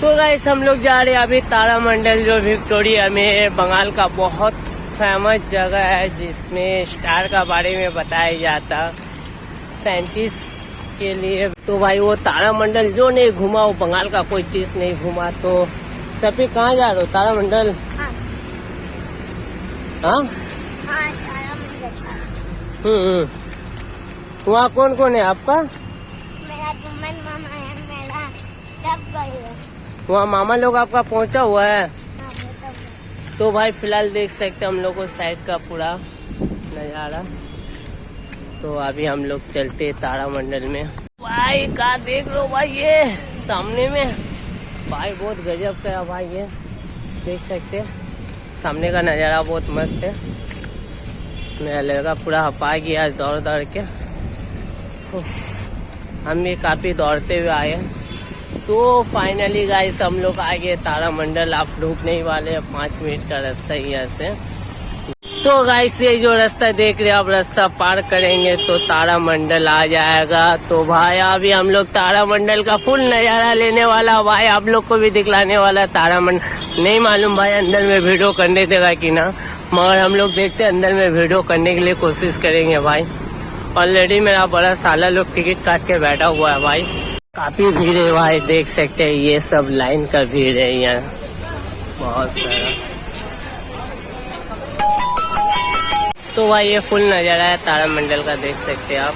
तो गाइस हम लोग जा रहे हैं अभी तारामंडल, जो विक्टोरिया में बंगाल का बहुत फेमस जगह है, जिसमें स्टार का बारे में बताया जाता साइंटिस्ट के लिए। तो भाई वो तारामंडल जो नहीं घुमा, वो बंगाल का कोई चीज नहीं घुमा। तो सभी कहाँ जा रहे हो? तारामंडल? हाँ वहाँ कौन कौन है आपका? मेरा दुमन मामा है, मेरा सब भाई है। वहाँ मामा लोग आपका पहुँचा हुआ है। तो भाई फिलहाल देख सकते हम लोग को साइड का पूरा नज़ारा। तो अभी हम लोग चलते तारामंडल में। भाई का देख लो भाई, ये सामने में भाई बहुत गजब का है भाई। ये देख सकते सामने का नज़ारा बहुत मस्त है। मेरा लड़का पूरा हपा गया आज दौड़ दौड़ के। हम भी काफ़ी दौड़ते हुए आए। तो फाइनली गाइस हम लोग आ गए तारामंडल। आप रुकने ही वाले हैं, 5 मिनट का रास्ता ही यहाँ से। तो गाइस ये जो रास्ता देख रहे हैं, आप रास्ता पार करेंगे तो तारामंडल आ जाएगा। तो भाई अभी हम लोग तारामंडल का फुल नज़ारा लेने वाला भाई, आप लोग को भी दिखलाने वाला तारामंडल। नहीं मालूम भाई अंदर में वीडियो करने देगा कि ना, मगर हम लोग देखते हैं अंदर में वीडियो करने के लिए कोशिश करेंगे भाई। ऑलरेडी मेरा बड़ा साला लोग टिकट काट के बैठा हुआ है भाई। काफी भीड़ है भाई, देख सकते हैं ये सब लाइन का भीड़ है यहाँ बहुत सारा। तो भाई ये फुल नज़ारा है तारामंडल का, देख सकते हैं आप।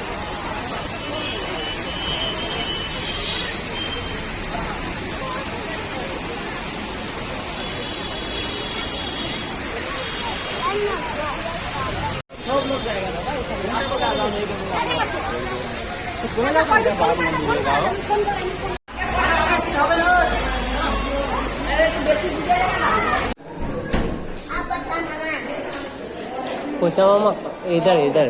पूछा मामा इधर इधर।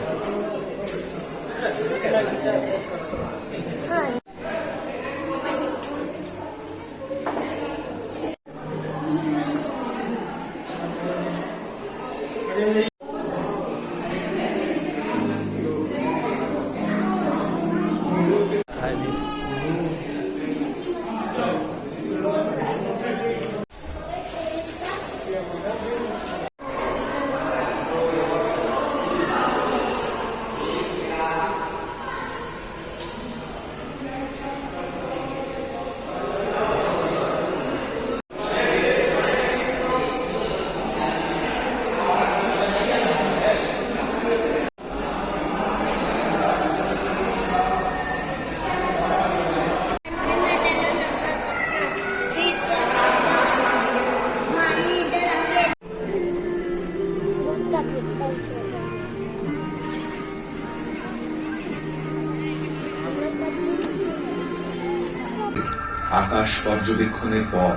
আকাশ পর্যবেক্ষণের পর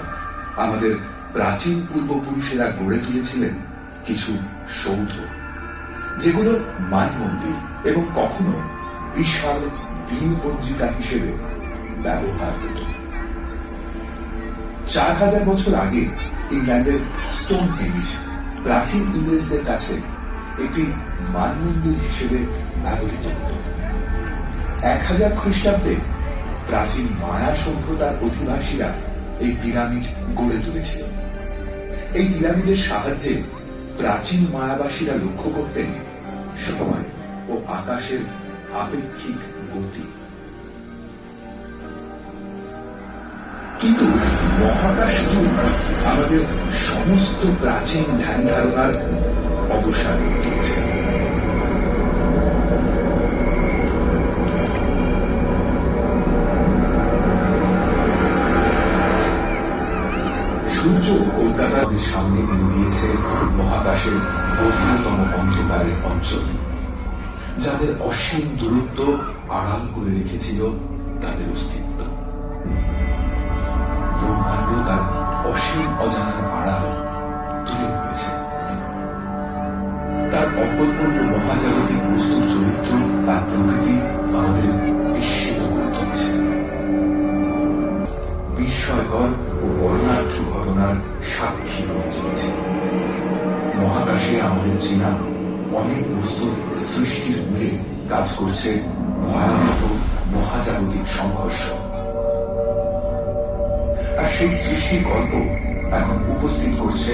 আমাদের প্রাচীন পূর্বপুরুষেরা গড়ে তুলেছিলেন কিছু সৌধ, যেগুলো মান মন্দির এবং কখনো বিশাল দিনপঞ্জিকা হিসেবে ব্যবহার হতো। 4000 বছর আগে ইংল্যান্ডের স্টোনহেঞ্জ প্রাচীন ইংরেজদের কাছে একটি মান মন্দির হিসেবে ব্যবহৃত হতো। 1000 খ্রিস্টাব্দে প্রাচীন মায়া সভ্যতার অধিবাসীরা এই পিরামিড গড়ে তুলেছিল। এই পিরামিডের সাহায্যে প্রাচীন মায়াবাসীরা লক্ষ্য করতেন সময় ও আকাশের আপেক্ষিক গতি। কিন্তু মহাকাশ যুগ আমাদের সমস্ত প্রাচীন ধ্যান ধারণার অবসান ঘটিয়েছে। সূর্য কলকাতার সামনে এনে দিয়েছে মহাকাশের গভীরতম অন্ধকারের অঞ্চল, যাদের অসীম দূরত্ব আড়াল করে রেখেছিল তাদের অস্তিত্ব। ব্রহ্মাণ্ড তার অসীম অজানার আড়াল তুলে নিয়েছে। তার অকল্পনীয় মহাজাগতিক বস্তুর চরিত্র আর প্রকৃতি আমাদের বিস্মিত করে তুলেছে। বিস্ময়কর ও বর্ণাঢ্য ঘটনার সাক্ষী হতে চলেছে। মহাকাশে আমাদের চেনা অনেক বস্তুর সৃষ্টির মূলে কাজ করছে ভয়াবহ মহাজাগতিক সংঘর্ষ। আর সেই সৃষ্টির গল্প এখন উপস্থিত করছে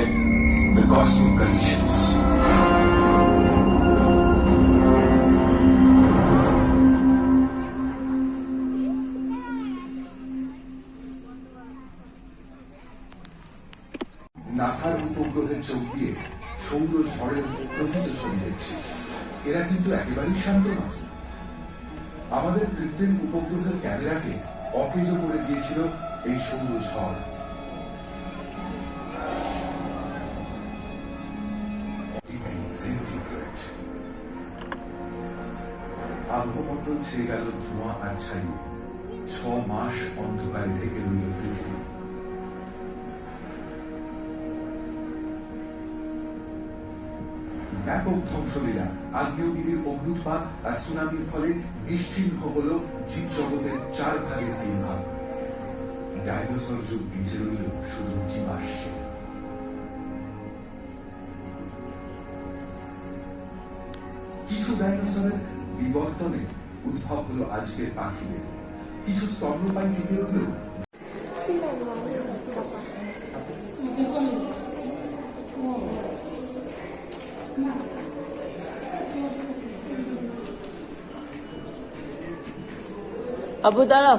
দ্য কসমিক কন্ডিশনস। নাসার উপগ্রহের চোখ দিয়ে সৌর ঝড়ের প্রকৃত ছবি দেখছি। এরা কিন্তু একেবারেই শান্ত নয়। আমাদের কৃত্রিম উপগ্রহের ক্যামেরাকে অকেজ করে দিয়েছিল এই সৌর ঝড়। আবহমণ্ডল ছেয়ে গেল ধোঁয়া আর ছাইয়ে। 6 মাস অন্ধকারে ঢেকে রইল পৃথিবী। ব্যাপক ধ্বংসলীলা, আগ্নেয়গিরির অগ্নুৎপাত আর সুনামির ফলে নিশ্চিহ্ন হল জীব জগতের 4 ভাগের 3 ভাগ। ডাইনোসর যুগ বেঁচে রইল শুধু জীবাশ্মে। কিছু ডাইনোসরের বিবর্তনে উদ্ভব হলো আজকের পাখিদের। কিছু স্তন্যপায়ী টিকে রইল আবু দাঁড়াও।